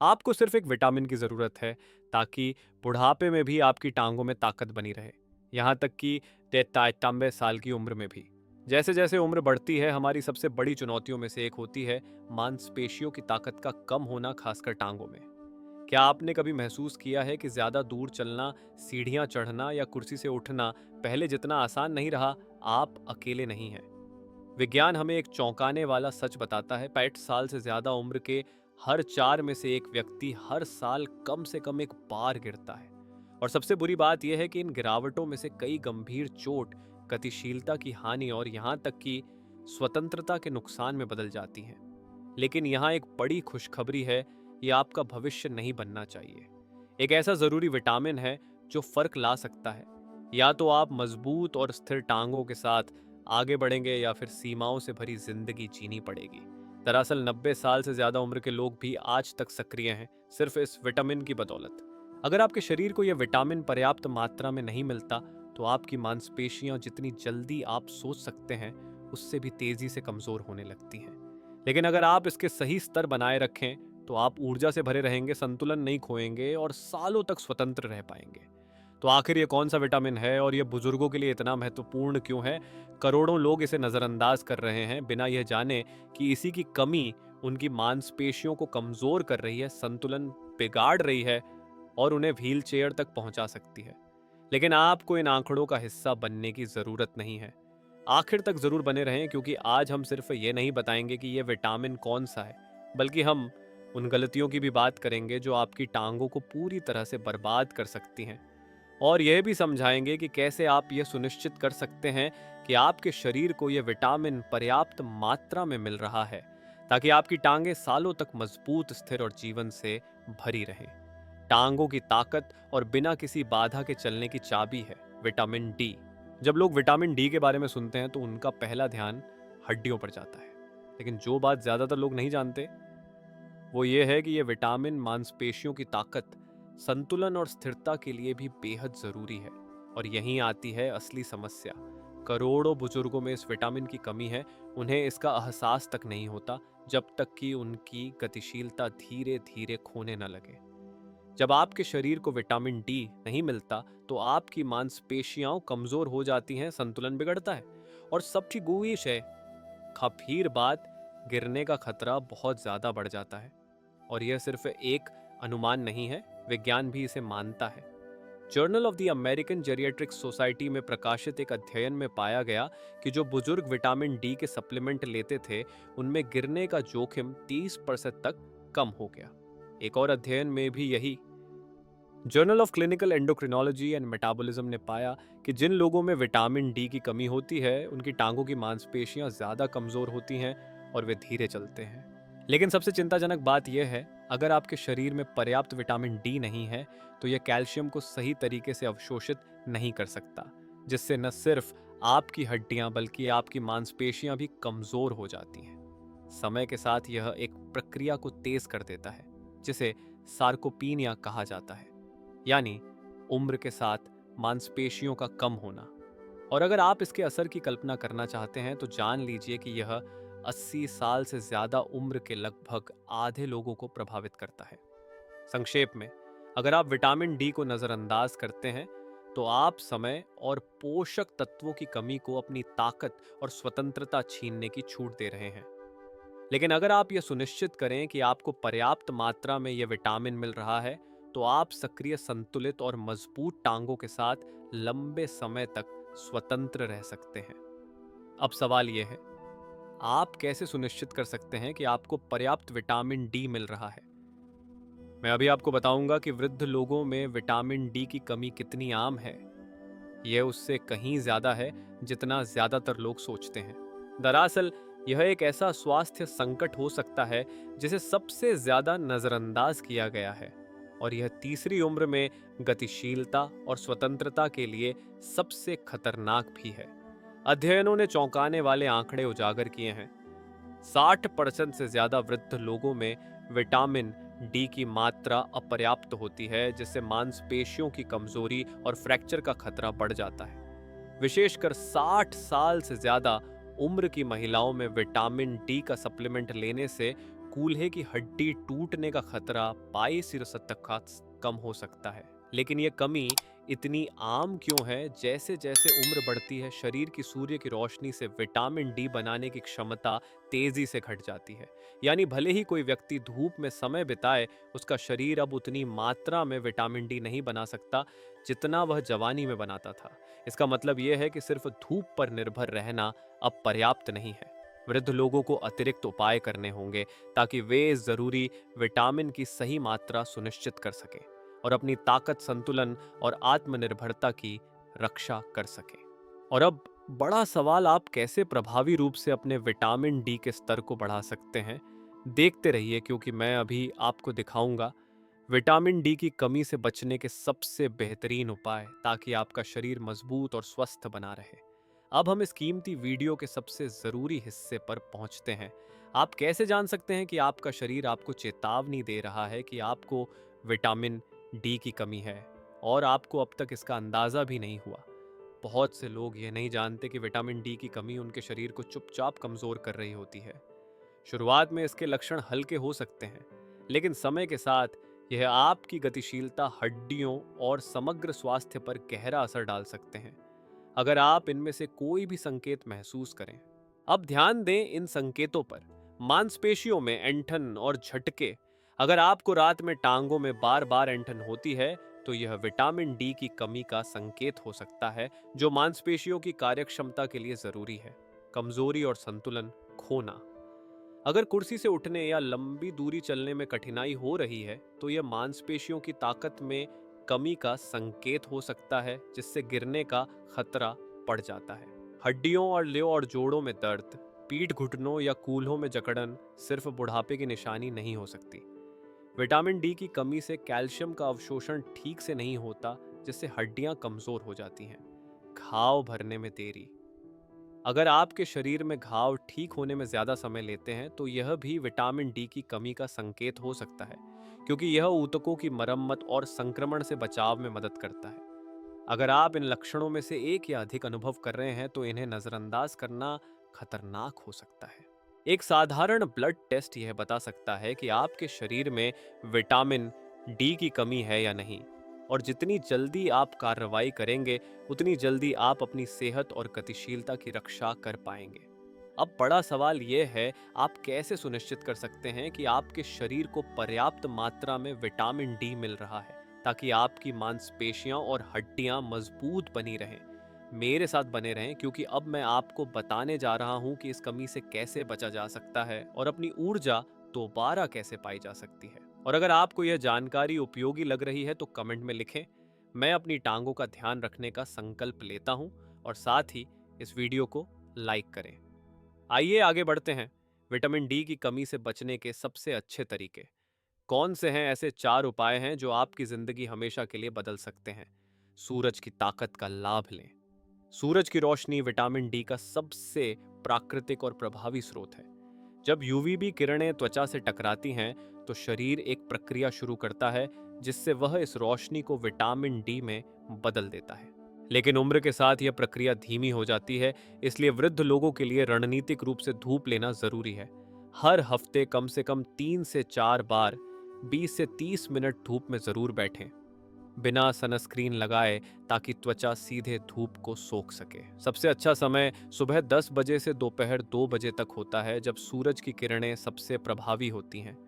आपको सिर्फ एक विटामिन की ज़रूरत है ताकि बुढ़ापे में भी आपकी टांगों में ताकत बनी रहे, यहाँ तक कि 93 साल की उम्र में भी। जैसे जैसे उम्र बढ़ती है, हमारी सबसे बड़ी चुनौतियों में से एक होती है मांसपेशियों की ताकत का कम होना, खासकर टांगों में। क्या आपने कभी महसूस किया है कि ज़्यादा दूर चलना, सीढ़ियाँ चढ़ना या कुर्सी से उठना पहले जितना आसान नहीं रहा? आप अकेले नहीं हैं। विज्ञान हमें एक चौंकाने वाला सच बताता है। 65 साल से ज्यादा उम्र के हर 4 में से एक व्यक्ति हर साल कम से कम एक बार गिरता है। और सबसे बुरी बात यह है कि इन गिरावटों में से कई गंभीर चोट, गतिशीलता की हानि और यहां तक कि स्वतंत्रता के नुकसान में बदल जाती हैं। लेकिन यहाँ एक बड़ी खुशखबरी है, ये आपका भविष्य नहीं बनना चाहिए। एक ऐसा जरूरी विटामिन है जो फर्क ला सकता है। या तो आप मजबूत और स्थिर टांगों के साथ आगे बढ़ेंगे या फिर सीमाओं से भरी जिंदगी जीनी पड़ेगी। दरअसल 90 साल से ज्यादा उम्र के लोग भी आज तक सक्रिय हैं, सिर्फ इस विटामिन की बदौलत। अगर आपके शरीर को यह विटामिन पर्याप्त मात्रा में नहीं मिलता, तो आपकी मांसपेशियां जितनी जल्दी आप सोच सकते हैं उससे भी तेजी से कमजोर होने लगती हैं। लेकिन अगर आप इसके सही स्तर बनाए रखें, तो आप ऊर्जा से भरे रहेंगे, संतुलन नहीं खोएंगे और सालों तक स्वतंत्र रह पाएंगे। तो आखिर ये कौन सा विटामिन है और ये बुजुर्गों के लिए इतना महत्वपूर्ण क्यों है? करोड़ों लोग इसे नजरअंदाज कर रहे हैं, बिना यह जाने कि इसी की कमी उनकी मांसपेशियों को कमजोर कर रही है, संतुलन बिगाड़ रही है और उन्हें व्हील चेयर तक पहुंचा सकती है। लेकिन आपको इन आंकड़ों का हिस्सा बनने की जरूरत नहीं है। आखिर तक जरूर बने रहें, क्योंकि आज हम सिर्फ ये नहीं बताएंगे कि यह विटामिन कौन सा है, बल्कि हम उन गलतियों की भी बात करेंगे जो आपकी टांगों को पूरी तरह से बर्बाद कर सकती हैं। और यह भी समझाएंगे कि कैसे आप यह सुनिश्चित कर सकते हैं कि आपके शरीर को यह विटामिन पर्याप्त मात्रा में मिल रहा है, ताकि आपकी टांगें सालों तक मजबूत, स्थिर और जीवन से भरी रहें। टांगों की ताकत और बिना किसी बाधा के चलने की चाबी है विटामिन डी। जब लोग विटामिन डी के बारे में सुनते हैं तो उनका पहला ध्यान हड्डियों पर जाता है। लेकिन जो बात ज्यादातर लोग नहीं जानते, वो ये है कि यह विटामिन मांसपेशियों की ताकत, संतुलन और स्थिरता के लिए भी बेहद जरूरी है। और यहीं आती है असली समस्या। करोड़ों बुजुर्गों में इस विटामिन की कमी है। उन्हें इसका एहसास तक नहीं होता जब तक कि उनकी गतिशीलता धीरे धीरे खोने न लगे। जब आपके शरीर को विटामिन डी नहीं मिलता, तो आपकी मांसपेशियां कमजोर हो जाती हैं, संतुलन बिगड़ता है और सबसे गुईश है खफीर बात, गिरने का खतरा बहुत ज्यादा बढ़ जाता है। और यह सिर्फ एक अनुमान नहीं है, विज्ञान भी इसे मानता है। Journal of the American geriatric society में प्रकाशित एक अध्ययन में पाया गया कि जो बुजुर्ग विटामिन डी के सप्लीमेंट लेते थे, उनमें गिरने का जोखिम 30% तक कम हो गया। एक और अध्ययन में भी यही journal of clinical endocrinology and metabolism ने पाया कि जिन लोगों में विटामिन डी की कमी होती है, उनकी टांगों की मांसपेशियां ज्यादा कमजोर होती हैं और वे धीरे चलते हैं। लेकिन सबसे चिंताजनक बात यह है, अगर आपके शरीर में पर्याप्त विटामिन डी नहीं है, तो यह कैल्शियम को सही तरीके से अवशोषित नहीं कर सकता, जिससे न सिर्फ आपकी हड्डियां बल्कि आपकी मांसपेशियां भी कमजोर हो जाती हैं। समय के साथ यह एक प्रक्रिया को तेज कर देता है, जिसे सार्कोपीनिया कहा जाता है, यानी उम्र के साथ मांसपेशियों का कम होना। और अगर आप इसके असर की कल्पना करना चाहते हैं, तो जान लीजिए कि यह 80 साल से ज्यादा उम्र के लगभग आधे लोगों को प्रभावित करता है। संक्षेप में, अगर आप विटामिन डी को नजरअंदाज करते हैं, तो आप समय और पोषक तत्वों की कमी को अपनी ताकत और स्वतंत्रता छीनने की छूट दे रहे हैं। लेकिन अगर आप यह सुनिश्चित करें कि आपको पर्याप्त मात्रा में यह विटामिन मिल रहा है, तो आप सक्रिय, संतुलित और मजबूत टांगों के साथ लंबे समय तक स्वतंत्र रह सकते हैं। अब सवाल यह है, आप कैसे सुनिश्चित कर सकते हैं कि आपको पर्याप्त विटामिन डी मिल रहा है? मैं अभी आपको बताऊंगा कि वृद्ध लोगों में विटामिन डी की कमी कितनी आम है। यह उससे कहीं ज्यादा है जितना ज्यादातर लोग सोचते हैं। दरअसल यह एक ऐसा स्वास्थ्य संकट हो सकता है जिसे सबसे ज्यादा नजरअंदाज किया गया है, और यह तीसरी उम्र में गतिशीलता और स्वतंत्रता के लिए सबसे खतरनाक भी है। अध्ययनों ने चौंकाने वाले आंकड़े उजागर किए हैं। 60% से ज्यादा वृद्ध लोगों में विटामिन डी की मात्रा अपर्याप्त होती है, जिससे मांसपेशियों की कमजोरी और फ्रैक्चर का खतरा बढ़ जाता है। विशेषकर 60 साल से ज्यादा उम्र की महिलाओं में विटामिन डी का सप्लीमेंट लेने से कूल्हे की हड्डी टूटने का खतरा 22% कम हो सकता है। लेकिन ये कमी इतनी आम क्यों है? जैसे जैसे उम्र बढ़ती है, शरीर की सूर्य की रोशनी से विटामिन डी बनाने की क्षमता तेजी से घट जाती है। यानी भले ही कोई व्यक्ति धूप में समय बिताए, उसका शरीर अब उतनी मात्रा में विटामिन डी नहीं बना सकता जितना वह जवानी में बनाता था। इसका मतलब यह है कि सिर्फ धूप पर निर्भर रहना अब पर्याप्त नहीं है। वृद्ध लोगों को अतिरिक्त उपाय करने होंगे ताकि वे इस जरूरी विटामिन की सही मात्रा सुनिश्चित कर सकें और अपनी ताकत, संतुलन और आत्मनिर्भरता की रक्षा कर सकें। और अब बड़ा सवाल, आप कैसे प्रभावी रूप से अपने विटामिन डी के स्तर को बढ़ा सकते हैं? देखते रहिए, क्योंकि मैं अभी आपको दिखाऊंगा विटामिन डी की कमी से बचने के सबसे बेहतरीन उपाय, ताकि आपका शरीर मजबूत और स्वस्थ बना रहे। अब हम इस कीमती वीडियो के सबसे जरूरी हिस्से पर पहुंचते हैं। आप कैसे जान सकते हैं कि आपका शरीर आपको चेतावनी दे रहा है कि आपको विटामिन डी की कमी है और आपको अब तक इसका अंदाजा भी नहीं हुआ? बहुत से लोग ये नहीं जानते कि विटामिन डी की कमी उनके शरीर को चुपचाप कमजोर कर रही होती है। शुरुआत में इसके लक्षण हल्के हो सकते हैं, लेकिन समय के साथ यह आपकी गतिशीलता, हड्डियों और समग्र स्वास्थ्य पर गहरा असर डाल सकते हैं अगर आप इनमें से कोई भी संकेत महसूस करें। अब ध्यान दें इन संकेतों पर। मांसपेशियों में ऐंठन और झटके। अगर आपको रात में टांगों में बार बार ऐंठन होती है, तो यह विटामिन डी की कमी का संकेत हो सकता है, जो मांसपेशियों की कार्यक्षमता के लिए जरूरी है। कमजोरी और संतुलन खोना। अगर कुर्सी से उठने या लंबी दूरी चलने में कठिनाई हो रही है, तो यह मांसपेशियों की ताकत में कमी का संकेत हो सकता है, जिससे गिरने का खतरा बढ़ जाता है। हड्डियों और लेव और जोड़ों में दर्द, पीठ, घुटनों या कूल्हों में जकड़न सिर्फ बुढ़ापे की निशानी नहीं हो सकती। विटामिन डी की कमी से कैल्शियम का अवशोषण ठीक से नहीं होता, जिससे हड्डियां कमजोर हो जाती हैं। घाव भरने में देरी। अगर आपके शरीर में घाव ठीक होने में ज्यादा समय लेते हैं, तो यह भी विटामिन डी की कमी का संकेत हो सकता है, क्योंकि यह ऊतकों की मरम्मत और संक्रमण से बचाव में मदद करता है। अगर आप इन लक्षणों में से एक या अधिक अनुभव कर रहे हैं, तो इन्हें नजरअंदाज करना खतरनाक हो सकता है। एक साधारण ब्लड टेस्ट यह बता सकता है कि आपके शरीर में विटामिन डी की कमी है या नहीं, और जितनी जल्दी आप कार्रवाई करेंगे, उतनी जल्दी आप अपनी सेहत और गतिशीलता की रक्षा कर पाएंगे। अब बड़ा सवाल यह है, आप कैसे सुनिश्चित कर सकते हैं कि आपके शरीर को पर्याप्त मात्रा में विटामिन डी मिल रहा है, ताकि आपकी मांसपेशियां और हड्डियां मजबूत बनी रहें। मेरे साथ बने रहें, क्योंकि अब मैं आपको बताने जा रहा हूं कि इस कमी से कैसे बचा जा सकता है और अपनी ऊर्जा दोबारा कैसे पाई जा सकती है। और अगर आपको यह जानकारी उपयोगी लग रही है, तो कमेंट में लिखें। मैं अपनी टांगों का ध्यान रखने का संकल्प लेता हूं, और साथ ही इस वीडियो को लाइक करें। आइए आगे बढ़ते हैं। विटामिन डी की कमी से बचने के सबसे अच्छे तरीके कौन से हैं? ऐसे 4 उपाय हैं जो आपकी जिंदगी हमेशा के लिए बदल सकते हैं। सूरज की ताकत का लाभ लें। सूरज की रोशनी विटामिन डी का सबसे प्राकृतिक और प्रभावी स्रोत है। जब यूवीबी किरणें त्वचा से टकराती हैं, तो शरीर एक प्रक्रिया शुरू करता है, जिससे वह इस रोशनी को विटामिन डी में बदल देता है। लेकिन उम्र के साथ यह प्रक्रिया धीमी हो जाती है, इसलिए वृद्ध लोगों के लिए रणनीतिक रूप से धूप लेना जरूरी है। हर हफ्ते कम से कम 3 से 4 बार 20 से 30 मिनट धूप में जरूर बैठें, बिना सनस्क्रीन लगाए, ताकि त्वचा सीधे धूप को सोख सके। सबसे अच्छा समय सुबह 10 बजे से दोपहर 2 बजे तक होता है, जब सूरज की किरणें सबसे प्रभावी होती हैं।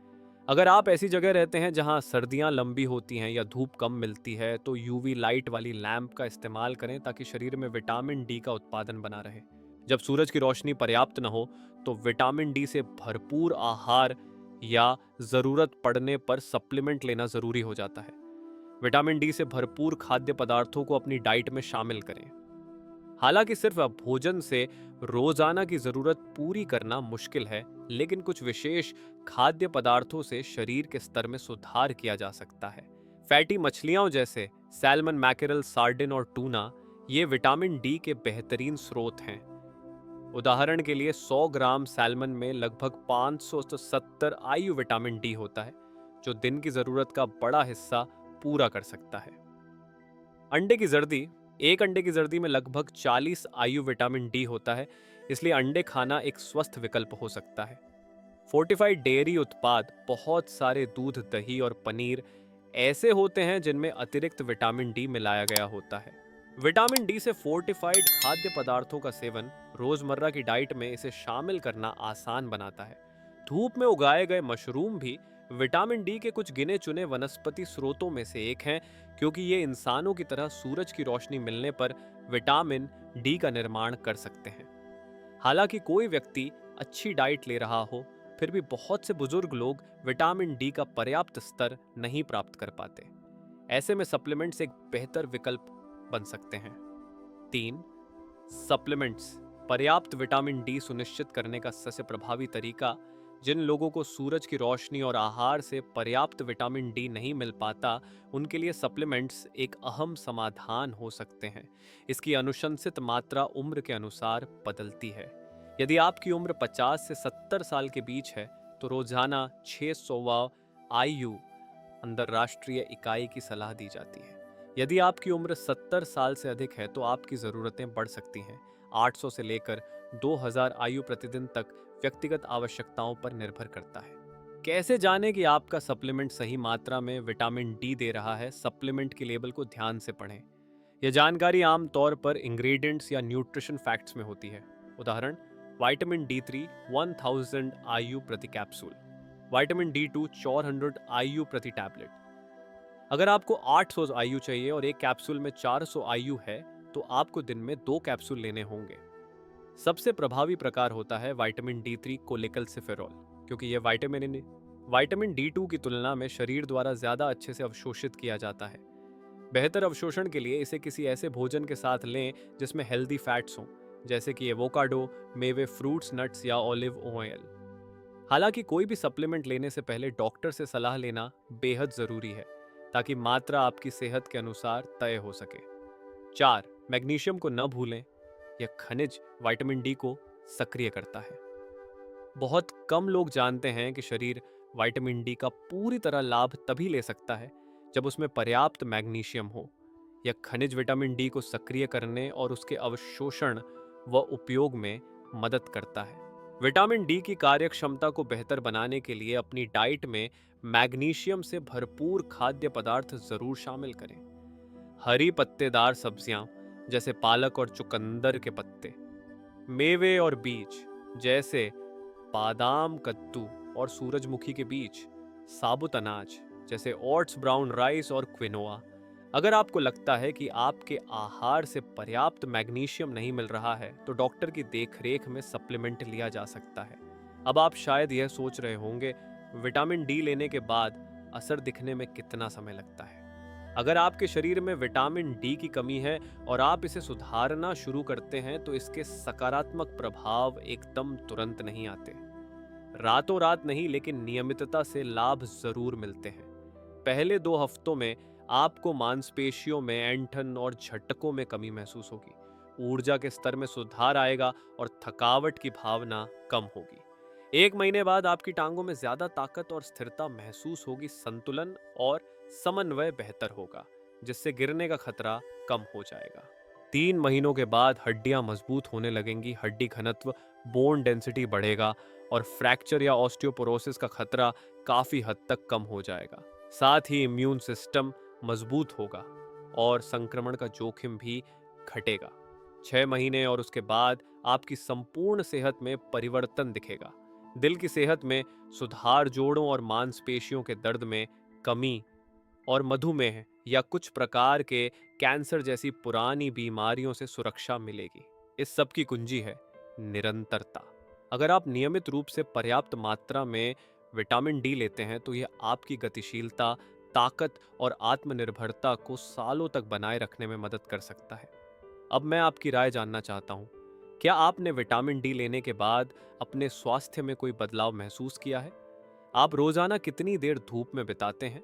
अगर आप ऐसी जगह रहते हैं जहां सर्दियां लंबी होती हैं या धूप कम मिलती है, तो यूवी लाइट वाली लैंप का इस्तेमाल करें, ताकि शरीर में विटामिन डी का उत्पादन बना रहे। जब सूरज की रोशनी पर्याप्त न हो, तो विटामिन डी से भरपूर आहार या जरूरत पड़ने पर सप्लीमेंट लेना जरूरी हो जाता है। विटामिन डी से भरपूर खाद्य पदार्थों को अपनी डाइट में शामिल करें। हालांकि सिर्फ भोजन से रोजाना की जरूरत पूरी करना मुश्किल है, लेकिन कुछ विशेष खाद्य पदार्थों से शरीर के स्तर में सुधार किया जा सकता है। फैटी मछलियां जैसे सैल्मन, मैकेरल, सार्डिन और टूना ये विटामिन डी के बेहतरीन स्रोत हैं। उदाहरण के लिए 100 ग्राम सैल्मन में लगभग 570 आयु विटामिन डी होता है, जो दिन की जरूरत का बड़ा हिस्सा पूरा कर सकता है। अंडे की जर्दी, एक अंडे की जर्दी में लगभग 40 आयु विटामिन डी होता है, इसलिए अंडे खाना एक स्वस्थ विकल्प हो सकता है। फोर्टिफाइड डेयरी उत्पाद, बहुत सारे दूध, दही और पनीर ऐसे होते हैं जिनमें अतिरिक्त विटामिन डी मिलाया गया होता है। विटामिन डी से फोर्टिफाइड खाद्य पदार्थों का सेवन रोजमर्रा की डाइट में इसे शामिल करना आसान बनाता है। धूप में उगाए गए मशरूम भी विटामिन डी के कुछ गिने चुने वनस्पति स्रोतों में से एक हैं, क्योंकि ये इंसानों की तरह सूरज की रोशनी मिलने पर विटामिन डी का निर्माण कर सकते हैं। हालांकि कोई व्यक्ति अच्छी डाइट ले रहा हो, फिर भी बहुत से बुजुर्ग लोग विटामिन डी का पर्याप्त स्तर नहीं प्राप्त कर पाते। ऐसे में सप्लीमेंट्स एक बेहतर विकल्प बन सकते हैं। 3. सप्लीमेंट्स पर्याप्त विटामिन डी सुनिश्चित करने का सबसे प्रभावी तरीका। जिन लोगों को सूरज की रोशनी और आहार से पर्याप्त विटामिन डी नहीं मिल पाता, उनके लिए सप्लीमेंट्स एक अहम समाधान हो सकते हैं। इसकी अनुशंसित मात्रा उम्र के अनुसार बदलती है। यदि आपकी उम्र 50 से 70 साल के बीच है तो रोजाना 600 IU अंतरराष्ट्रीय इकाई की सलाह दी जाती है। यदि आपकी उम्र 70 साल से अधिक है तो आपकी ज़रूरतें बढ़ सकती हैं। 800 से लेकर 2000 IU प्रतिदिन तक व्यक्तिगत आवश्यकताओं पर निर्भर करता है। कैसे जानें कि आपका सप्लीमेंट सही मात्रा में विटामिन डी दे रहा है? सप्लीमेंट के लेबल को ध्यान से पढ़ें। यह जानकारी आमतौर पर इंग्रेडिएंट्स या न्यूट्रिशन फैक्ट्स में होती है। उदाहरण, विटामिन D3 1000 IU प्रति कैप्सूल, विटामिन D2 400 IU प्रति टैबलेट। अगर आपको 800 IU चाहिए और एक कैप्सूल में 400 IU है तो आपको दिन में 2 कैप्सूल लेने होंगे। सबसे प्रभावी प्रकार होता है विटामिन D3 कोलेकल्सिफेरॉल, क्योंकि यह विटामिन D2 की तुलना में शरीर द्वारा ज्यादा अच्छे से अवशोषित किया जाता है। बेहतर अवशोषण के लिए इसे किसी ऐसे भोजन के साथ लें जिसमें हेल्दी फैट्स हों, जैसे कि एवोकाडो, मेवे, फ्रूट्स, नट्स या ऑलिव ऑयल। हालांकि कोई भी सप्लीमेंट लेने से पहले डॉक्टर से सलाह लेना बेहद जरूरी है, ताकि मात्रा आपकी सेहत के अनुसार तय हो सके। 4. मैग्नीशियम को न भूलें। यह खनिज विटामिन डी को सक्रिय करता है। बहुत कम लोग जानते हैं कि शरीर विटामिन डी का पूरी तरह लाभ तभी ले सकता है जब उसमें पर्याप्त मैग्नीशियम हो। यह खनिज विटामिन डी को सक्रिय करने और उसके अवशोषण व उपयोग में मदद करता है। विटामिन डी की कार्यक्षमता को बेहतर बनाने के लिए अपनी डाइट में मैग्नीशियम से भरपूर खाद्य पदार्थ जरूर शामिल करें। हरी पत्तेदार सब्जियां जैसे पालक और चुकंदर के पत्ते, मेवे और बीज जैसे बादाम, कद्दू और सूरजमुखी के बीज, साबुत अनाज जैसे ओट्स, ब्राउन राइस और क्विनोआ। अगर आपको लगता है कि आपके आहार से पर्याप्त मैग्नीशियम नहीं मिल रहा है तो डॉक्टर की देखरेख में सप्लीमेंट लिया जा सकता है। अब आप शायद यह सोच रहे होंगे, विटामिन डी लेने के बाद असर दिखने में कितना समय लगता है? अगर आपके शरीर में विटामिन डी की कमी है और आप इसे सुधारना शुरू करते हैं तो इसके सकारात्मक प्रभाव एकदम तुरंत नहीं आते। रातों रात नहीं, लेकिन नियमितता से लाभ जरूर मिलते हैं। पहले 2 हफ्तों में आपको मांसपेशियों में ऐंठन और झटकों में कमी महसूस होगी, ऊर्जा के स्तर में सुधार आएगा और थकावट की भावना कम होगी। 1 महीने बाद आपकी टांगों में ज्यादा ताकत और स्थिरता महसूस होगी। संतुलन और समन्वय बेहतर होगा, जिससे गिरने का खतरा कम हो जाएगा। 3 महीनों के बाद हड्डियां मजबूत होने लगेंगी, हड्डी घनत्व, बोन डेंसिटी बढ़ेगा और फ्रैक्चर या ऑस्टियोपोरोसिस का खतरा काफी हद तक कम हो जाएगा। साथ ही इम्यून सिस्टम मजबूत होगा और संक्रमण का जोखिम भी घटेगा। 6 महीने और उसके बाद आपकी संपूर्ण सेहत में परिवर्तन दिखेगा। दिल की सेहत में सुधार, जोड़ों और मांसपेशियों के दर्द में कमी और मधुमेह या कुछ प्रकार के कैंसर जैसी पुरानी बीमारियों से सुरक्षा मिलेगी। इस सब की कुंजी है निरंतरता। अगर आप नियमित रूप से पर्याप्त मात्रा में विटामिन डी लेते हैं तो यह आपकी गतिशीलता, ताकत और आत्मनिर्भरता को सालों तक बनाए रखने में मदद कर सकता है। अब मैं आपकी राय जानना चाहता हूं, क्या आपने विटामिन डी लेने के बाद अपने स्वास्थ्य में कोई बदलाव महसूस किया है? आप रोजाना कितनी देर धूप में बिताते हैं?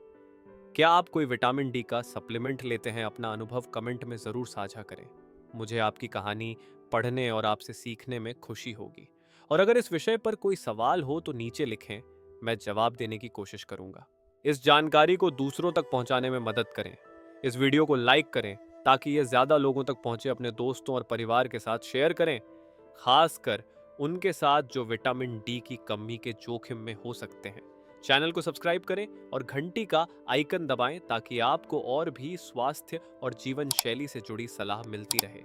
क्या आप कोई विटामिन डी का सप्लीमेंट लेते हैं? अपना अनुभव कमेंट में जरूर साझा करें। मुझे आपकी कहानी पढ़ने और आपसे सीखने में खुशी होगी। और अगर इस विषय पर कोई सवाल हो तो नीचे लिखें, मैं जवाब देने की कोशिश करूंगा। इस जानकारी को दूसरों तक पहुंचाने में मदद करें। इस वीडियो को लाइक करें ताकि यह ज्यादा लोगों तक पहुंचे। अपने दोस्तों और परिवार के साथ शेयर करें, खासकर उनके साथ जो विटामिन डी की कमी के जोखिम में हो सकते हैं। चैनल को सब्सक्राइब करें और घंटी का आइकन दबाएं ताकि आपको और भी स्वास्थ्य और जीवन शैली से जुड़ी सलाह मिलती रहे।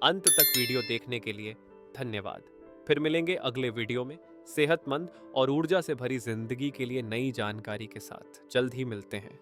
अंत तक वीडियो देखने के लिए धन्यवाद। फिर मिलेंगे अगले वीडियो में सेहतमंद और ऊर्जा से भरी जिंदगी के लिए नई जानकारी के साथ। जल्द ही मिलते हैं।